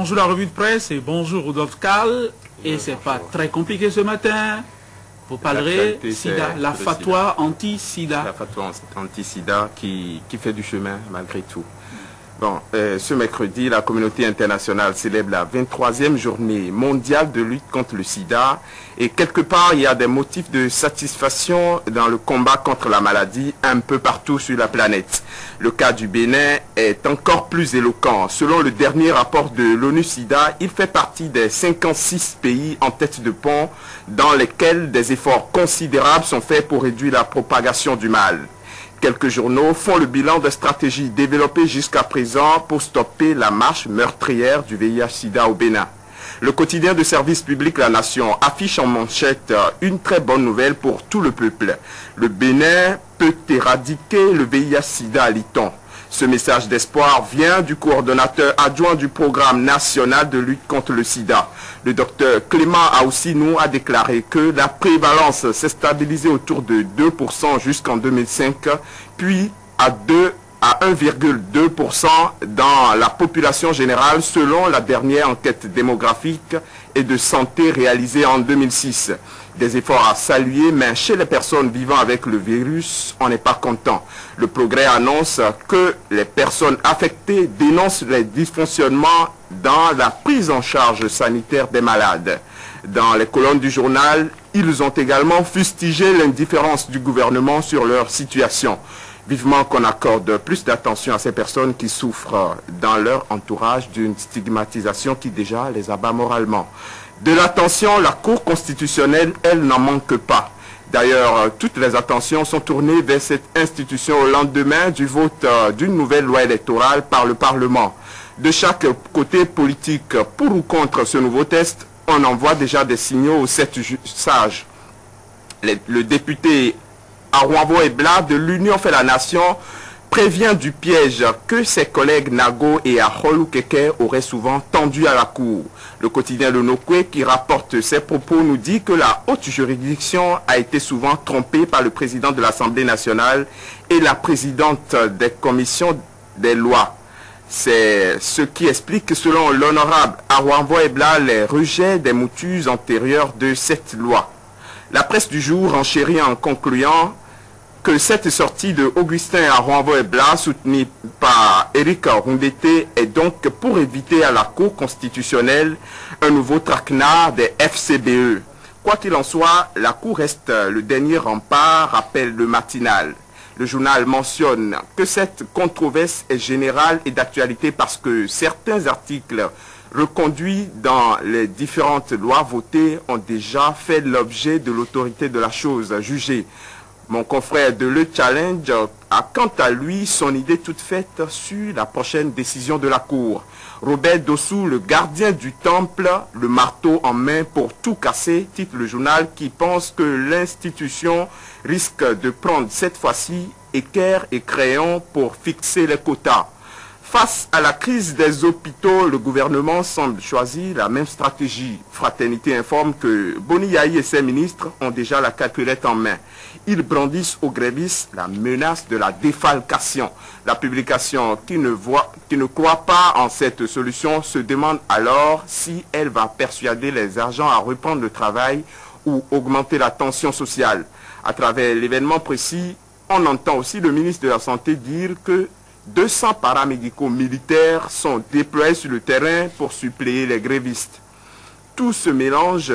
bonjour la revue de presse et bonjour Rodolphe Karl. Et c'est pas très compliqué ce matin. Vous parlerez SIDA, la fatwa anti-SIDA. La fatwa anti-SIDA qui fait du chemin malgré tout. Bon, ce mercredi, la communauté internationale célèbre la 23e journée mondiale de lutte contre le sida. Et quelque part, il y a des motifs de satisfaction dans le combat contre la maladie un peu partout sur la planète. Le cas du Bénin est encore plus éloquent. Selon le dernier rapport de l'ONU-SIDA, il fait partie des 56 pays en tête de pont dans lesquels des efforts considérables sont faits pour réduire la propagation du mal. Quelques journaux font le bilan des stratégies développées jusqu'à présent pour stopper la marche meurtrière du VIH-Sida au Bénin. Le quotidien de service public La Nation affiche en manchette une très bonne nouvelle pour tout le peuple. Le Bénin peut éradiquer le VIH-Sida, lit-on. Ce message d'espoir vient du coordonnateur adjoint du programme national de lutte contre le sida. Le docteur Clément Aoussinou a déclaré que la prévalence s'est stabilisée autour de 2% jusqu'en 2005, puis à 1,2% dans la population générale selon la dernière enquête démographique et de santé réalisée en 2006. Des efforts à saluer, mais chez les personnes vivant avec le virus, on n'est pas content. Le Progrès annonce que les personnes affectées dénoncent les dysfonctionnements dans la prise en charge sanitaire des malades. Dans les colonnes du journal, ils ont également fustigé l'indifférence du gouvernement sur leur situation. Vivement qu'on accorde plus d'attention à ces personnes qui souffrent dans leur entourage d'une stigmatisation qui déjà les abat moralement. De l'attention, la Cour constitutionnelle, elle n'en manque pas. D'ailleurs, toutes les attentions sont tournées vers cette institution au lendemain du vote d'une nouvelle loi électorale par le Parlement. De chaque côté politique, pour ou contre ce nouveau test, on envoie déjà des signaux aux 7 sages. Le député Arouavo Ebla de l'Union fait la nation prévient du piège que ses collègues Nago et Aholou Keke auraient souvent tendu à la Cour. Le quotidien de Nokwe, qui rapporte ses propos, nous dit que la haute juridiction a été souvent trompée par le président de l'Assemblée nationale et la présidente des commissions des lois. C'est ce qui explique, selon l'honorable Arouavo Ebla, les rejets des moutures antérieures de cette loi. La presse du jour enchérit en concluant que cette sortie de Augustin Arouavo-Ebla, soutenue par Eric Rundete, est donc pour éviter à la Cour constitutionnelle un nouveau traquenard des FCBE. Quoi qu'il en soit, la Cour reste le dernier rempart, rappelle le matinal. Le journal mentionne que cette controverse est générale et d'actualité parce que certains articles reconduits dans les différentes lois votées ont déjà fait l'objet de l'autorité de la chose jugée. Mon confrère de Le Challenge a quant à lui son idée toute faite sur la prochaine décision de la Cour. Robert Dossou, le gardien du temple, le marteau en main pour tout casser, titre le journal, qui pense que l'institution risque de prendre cette fois-ci équerre et crayon pour fixer les quotas. Face à la crise des hôpitaux, le gouvernement semble choisir la même stratégie. Fraternité informe que Boni Yahi et ses ministres ont déjà la calculette en main. Ils brandissent aux grévistes la menace de la défalcation. La publication qui ne croit pas en cette solution se demande alors si elle va persuader les agents à reprendre le travail ou augmenter la tension sociale. À travers l'événement précis, on entend aussi le ministre de la Santé dire que 200 paramédicaux militaires sont déployés sur le terrain pour suppléer les grévistes. Tout ce mélange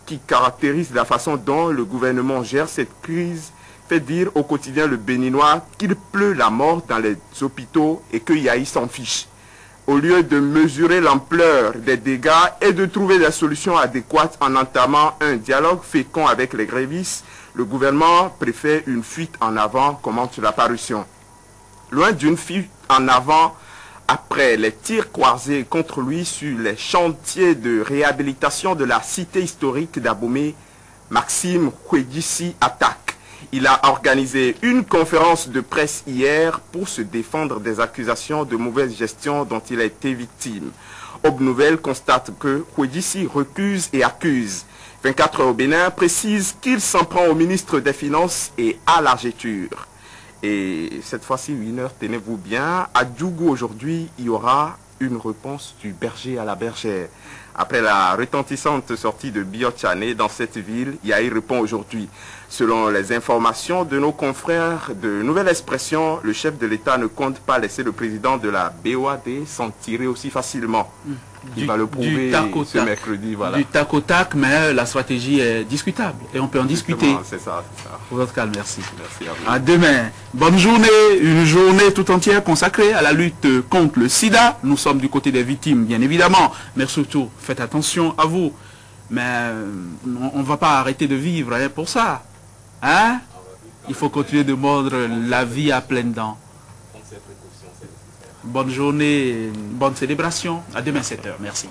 qui caractérise la façon dont le gouvernement gère cette crise fait dire au quotidien Le Béninois qu'il pleut la mort dans les hôpitaux et que Yahi s'en fiche. Au lieu de mesurer l'ampleur des dégâts et de trouver des solutions adéquates en entamant un dialogue fécond avec les grévistes, le gouvernement préfère une fuite en avant, commente la parution. Loin d'une fuite en avant, après les tirs croisés contre lui sur les chantiers de réhabilitation de la cité historique d'Abomey, Maxime Kwedjissi attaque. Il a organisé une conférence de presse hier pour se défendre des accusations de mauvaise gestion dont il a été victime. Aube Nouvelle constate que Kwedjissi recuse et accuse. 24 heures au Bénin précise qu'il s'en prend au ministre des Finances et à l'Argéture. Et cette fois-ci, Winner, tenez-vous bien, à Djougou aujourd'hui, il y aura une réponse du berger à la bergère. Après la retentissante sortie de Biotchane dans cette ville, Yahi répond aujourd'hui. Selon les informations de nos confrères de Nouvelle Expression, le chef de l'État ne compte pas laisser le président de la BOAD s'en tirer aussi facilement. Il va le prouver ce mercredi. Voilà. Du tac au tac, mais la stratégie est discutable et on peut en discuter. C'est ça, c'est ça. Pour votre calme, merci. Merci à vous. À demain. Bonne journée, une journée tout entière consacrée à la lutte contre le sida. Nous sommes du côté des victimes, bien évidemment, mais surtout, faites attention à vous. Mais on ne va pas arrêter de vivre hein, pour ça. Hein? Il faut continuer de mordre la vie à pleines dents. Bonne journée, bonne célébration. À demain 7h. Merci.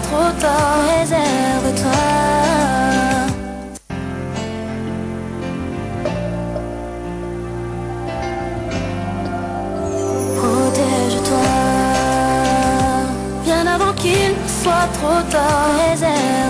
Trop tard, réserve-toi. Protège-toi, bien avant qu'il soit trop tard, réserve-toi.